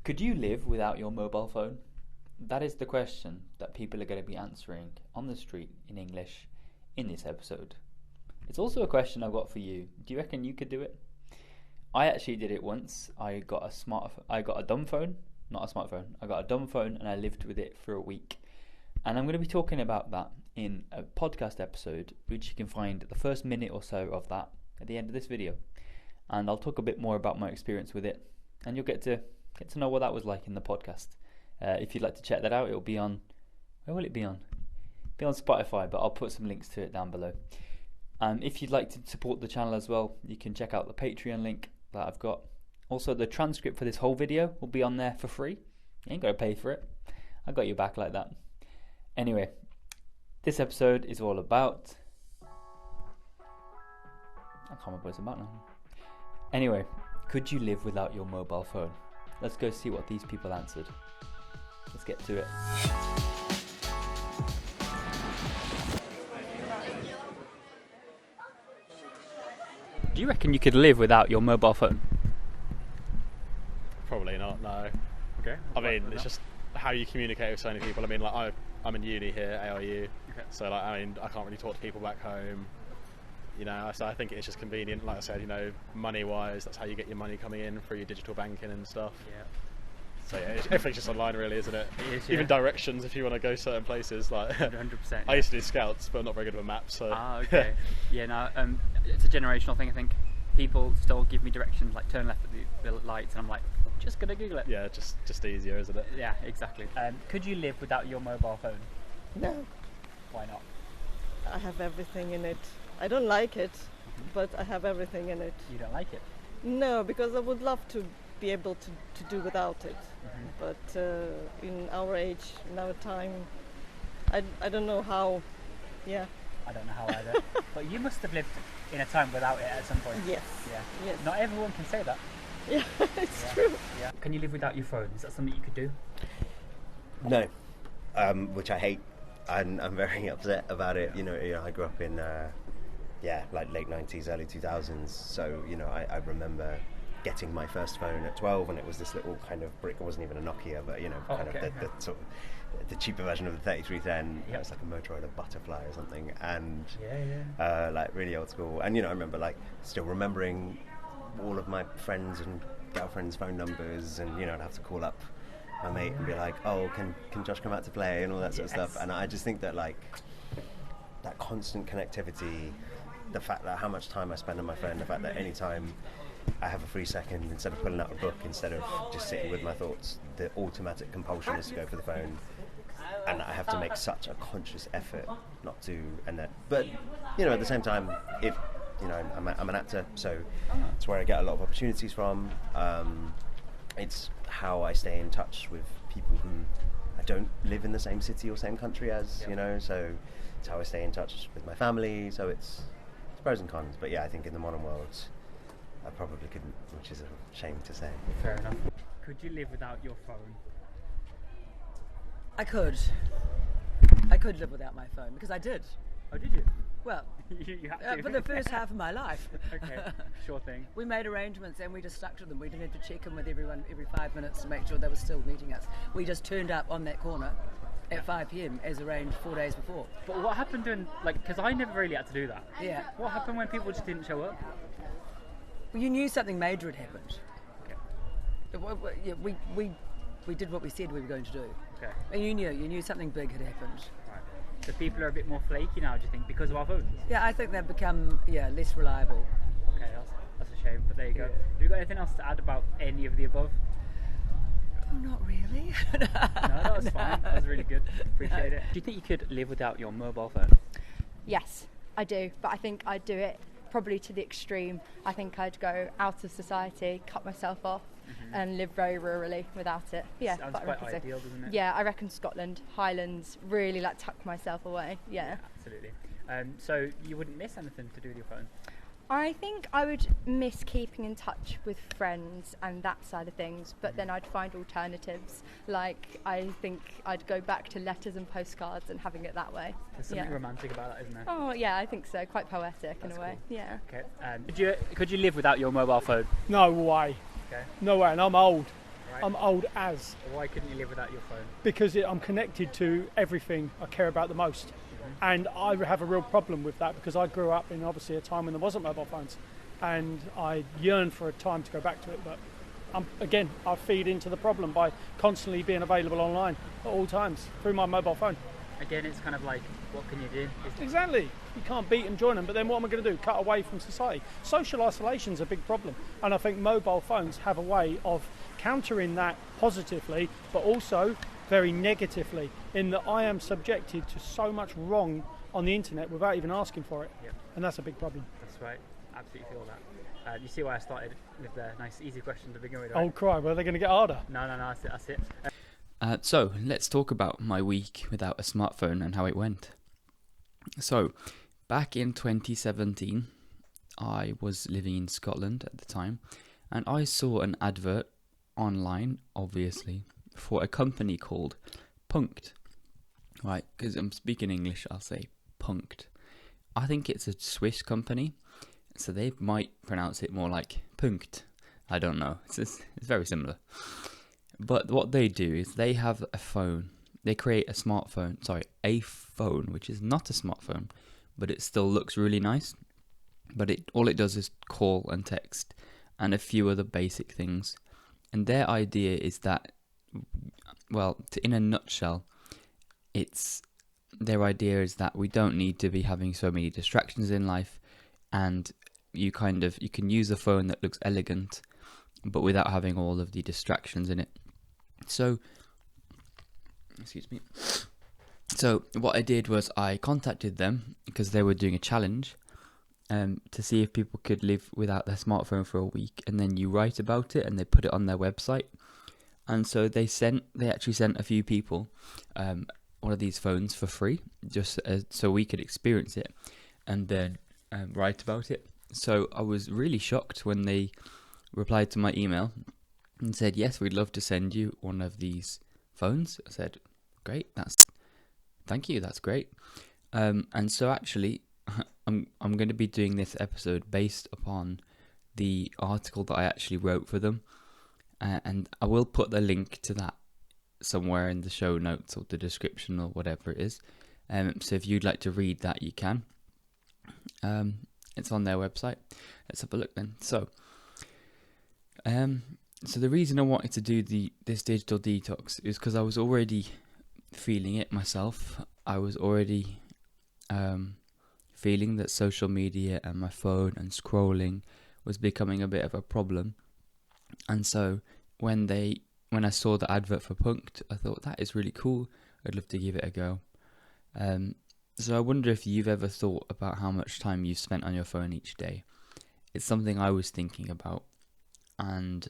Could you live without your mobile phone? That is the question that people are going to be answering on the street in English in this episode. It's also a question I've got for you. Do you reckon you could do it? I actually did it once. I got a dumb phone, not a smartphone. I got a dumb phone and I lived with it for a week. And I'm going to be talking about that in a podcast episode, which you can find the first minute or so of that at the end of this video. And I'll talk a bit more about my experience with it, and you'll get to know what that was like in the podcast. If you'd like to check that out, it'll be on... Where will it be on? It'll be on Spotify, but I'll put some links to it down below. If you'd like to support the channel as well, you can check out the Patreon link that I've got. Also, the transcript for this whole video will be on there for free. You ain't got to pay for it. I got your back like that. Anyway, this episode is all about... I can't remember what it's about now. Anyway, could you live without your mobile phone? Let's go see what these people answered. Let's get to it. Do you reckon you could live without your mobile phone? Probably not, no. Okay. I mean, it's just how you communicate with so many people. I mean, like I'm in uni here, ARU, Okay. so like I mean, I can't really talk to people back home. You know, so I think it's just convenient. Like I said, you know, money-wise, that's how you get your money coming in through your digital banking and stuff. Yeah. So yeah, everything's just online, really, isn't it? It is, yeah. Even directions, if you want to go certain places, like 100%. I used to do scouts, but I'm not very good with maps. So Okay. Yeah, no, it's a generational thing, I think. People still give me directions, like turn left at the lights, and I'm like, just gonna Google it. yeah, just easier, isn't it? Yeah, exactly. Could you live without your mobile phone? No, Why not? I have everything in it. I don't like it, but I have everything in it. You don't like it? No, because I would love to be able to do without it. But in our age, in our time, I don't know how. Yeah. I don't know how either. But you must have lived in a time without it at some point. Yes. Yeah. Yes. Not everyone can say that. Yeah, it's Yeah. true. Yeah. Can you live without your phone? Is that something you could do? No, which I hate, and I'm very upset about it. You know, I grew up in, like late 90s, early 2000s. So, you know, I remember getting my first phone at 12, and it was this little kind of brick. It wasn't even a Nokia, but, you know, kind of the sort of the cheaper version of the 3310. Yep. It was like a Motorola Butterfly or something, and Yeah. like really old school. And, you know, I remember like still remembering all of my friends and girlfriends' phone numbers, and, you know, I'd have to call up my mate and be like, oh, can Josh come out to play, and all that sort of stuff. And I just think that like that constant connectivity, the fact that how much time I spend on my phone, the fact that any time I have a free second, instead of pulling out a book, instead of just sitting with my thoughts, the automatic compulsion is to go for the phone, and I have to make such a conscious effort not to. And that, but you know, at the same time, if you know, I'm an actor, so it's where I get a lot of opportunities from. It's how I stay in touch with people who I don't live in the same city or same country as, you know, so it's how I stay in touch with my family. So it's pros and cons, but yeah, I think in the modern world I probably couldn't, which is a shame to say. Fair enough. Could you live without your phone? I could live without my phone, because I did. Oh, did you? Well, you had to. for the first half of my life. Okay, sure thing. We made arrangements and we just stuck to them. We didn't have to check in with everyone every 5 minutes to make sure they were still meeting us. We just turned up on that corner at 5 p.m. as arranged 4 days before. But what happened during, like, because I never really had to do that. Yeah. What happened when people just didn't show up? Well, you knew something major had happened. Okay. Yeah, we did what we said we were going to do. Okay. And you knew something big had happened. Right. So people are a bit more flaky now, do you think, because of our phones? Yeah, I think they've become less reliable. Okay, that's a shame, but there you go. Yeah. Have you got anything else to add about any of the above? Oh, not really. No, that was fine. That was really good. Appreciate it. Do you think you could live without your mobile phone? Yes, I do, but I think I'd do it probably to the extreme. I think I'd go out of society, cut myself off, and live very rurally without it. Yeah, Sounds but I quite reckon so. ideal, doesn't it? Yeah, I reckon Scotland, Highlands, really like tuck myself away. Yeah. Absolutely. So you wouldn't miss anything to do with your phone? I think I would miss keeping in touch with friends and that side of things, but then I'd find alternatives. Like, I think I'd go back to letters and postcards and having it that way. There's something romantic about that, isn't there? Oh, yeah, I think so. Quite poetic in a way. Cool. Yeah. Okay. Could you live without your mobile phone? No way. Okay. No way, and I'm old. Right. I'm old as. Why couldn't you live without your phone? Because I'm connected to everything I care about the most. And I have a real problem with that because I grew up in obviously a time when there wasn't mobile phones, and I yearn for a time to go back to it. But I feed into the problem by constantly being available online at all times through my mobile phone. Again, it's kind of like, what can you do? Exactly. You can't beat and join them, but then what am I going to do? Cut away from society? Social isolation is a big problem, and I think mobile phones have a way of countering that positively, but also very negatively, in that I am subjected to so much wrong on the internet without even asking for it. Yep. And that's a big problem. That's right. Absolutely feel that. You see why I started with the nice easy question to begin with, right? Oh, cry. Well, they're going to get harder. No, that's it. So let's talk about my week without a smartphone and how it went. So back in 2017, I was living in Scotland at the time, and I saw an advert online, obviously, for a company called Punkt. Right, because I'm speaking English, I'll say Punkt. I think it's a Swiss company, so they might pronounce it more like Punkt. I don't know. It's very similar. But what they do is they have a phone. They create a phone, which is not a smartphone, but it still looks really nice. But all it does is call and text and a few other basic things. And their idea is that, in a nutshell, their idea is that we don't need to be having so many distractions in life, and you can use a phone that looks elegant, but without having all of the distractions in it. So, excuse me. So what I did was I contacted them because they were doing a challenge to see if people could live without their smartphone for a week, and then you write about it and they put it on their website. And so they actually sent a few people one of these phones for free, just so we could experience it and then write about it. So I was really shocked when they replied to my email and said, yes, we'd love to send you one of these phones. I said, great, thank you, that's great. And so actually, I'm going to be doing this episode based upon the article that I actually wrote for them. And I will put the link to that somewhere in the show notes or the description or whatever it is. So if you'd like to read that, you can. It's on their website. Let's have a look then. So the reason I wanted to do this digital detox is because I was already feeling it myself. I was already feeling that social media and my phone and scrolling was becoming a bit of a problem. And so when I saw the advert for Punkt, I thought, that is really cool. I'd love to give it a go. So I wonder if you've ever thought about how much time you've spent on your phone each day. It's something I was thinking about, and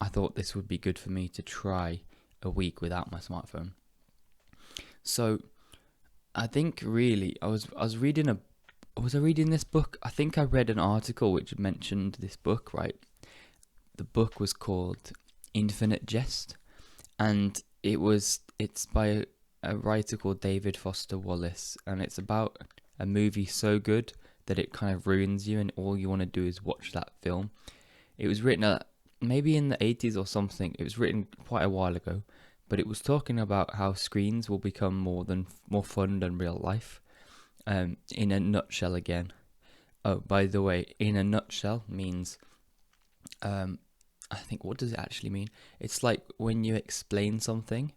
I thought this would be good for me to try a week without my smartphone. So I think really was I reading this book? I think I read an article which mentioned this book, right? The book was called Infinite Jest, and it's by a writer called David Foster Wallace, and it's about a movie so good that it kind of ruins you, and all you want to do is watch that film. It was written maybe in the 80s or something. It was written quite a while ago, but it was talking about how screens will become more fun than real life. In a nutshell again. Oh, by the way, in a nutshell means, I think, what does it actually mean? It's like when you explain something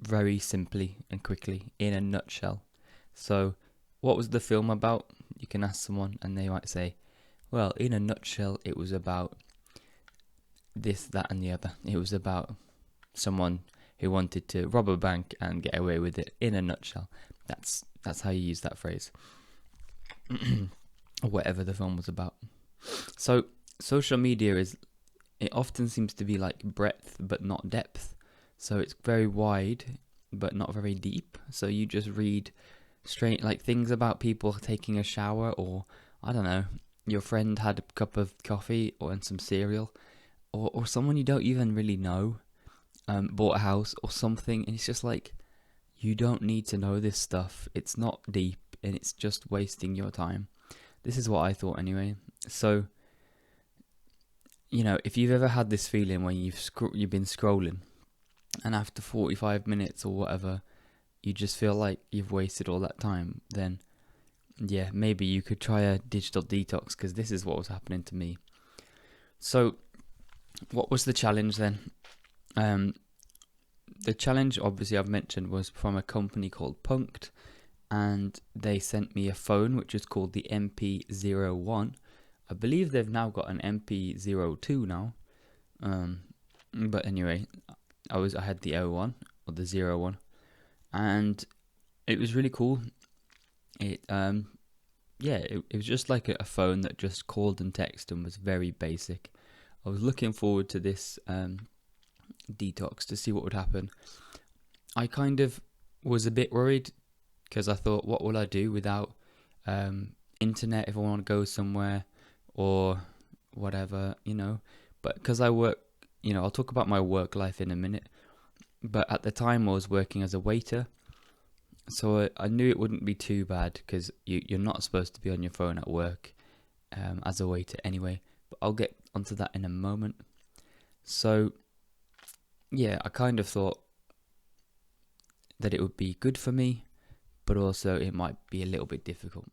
very simply and quickly, in a nutshell. So, what was the film about? You can ask someone and they might say, well, in a nutshell, it was about this, that and the other. It was about someone who wanted to rob a bank and get away with it. In a nutshell. That's how you use that phrase. Or whatever the film was about. So, social media it often seems to be like breadth but not depth. So it's very wide but not very deep. So you just read straight like things about people taking a shower, or I don't know, your friend had a cup of coffee and some cereal, or someone you don't even really know bought a house or something, and it's just like, you don't need to know this stuff. It's not deep and it's just wasting your time. This is what I thought anyway. So you know, if you've ever had this feeling when you've been scrolling, and after 45 minutes or whatever, you just feel like you've wasted all that time, then yeah, maybe you could try a digital detox, because this is what was happening to me. So, what was the challenge then? The challenge, obviously, I've mentioned, was from a company called Punkt, and they sent me a phone which is called the MP01. I believe they've now got an MP02 now. But anyway, I had the 01 or the 01, and it was really cool. It was just like a phone that just called and texted and was very basic. I was looking forward to this detox to see what would happen. I kind of was a bit worried because I thought, what will I do without internet if I want to go somewhere or whatever, you know? But because I work, you know, I'll talk about my work life in a minute. But at the time I was working as a waiter, so I knew it wouldn't be too bad, because you're not supposed to be on your phone at work as a waiter anyway. But I'll get onto that in a moment. So yeah, I kind of thought that it would be good for me, but also it might be a little bit difficult.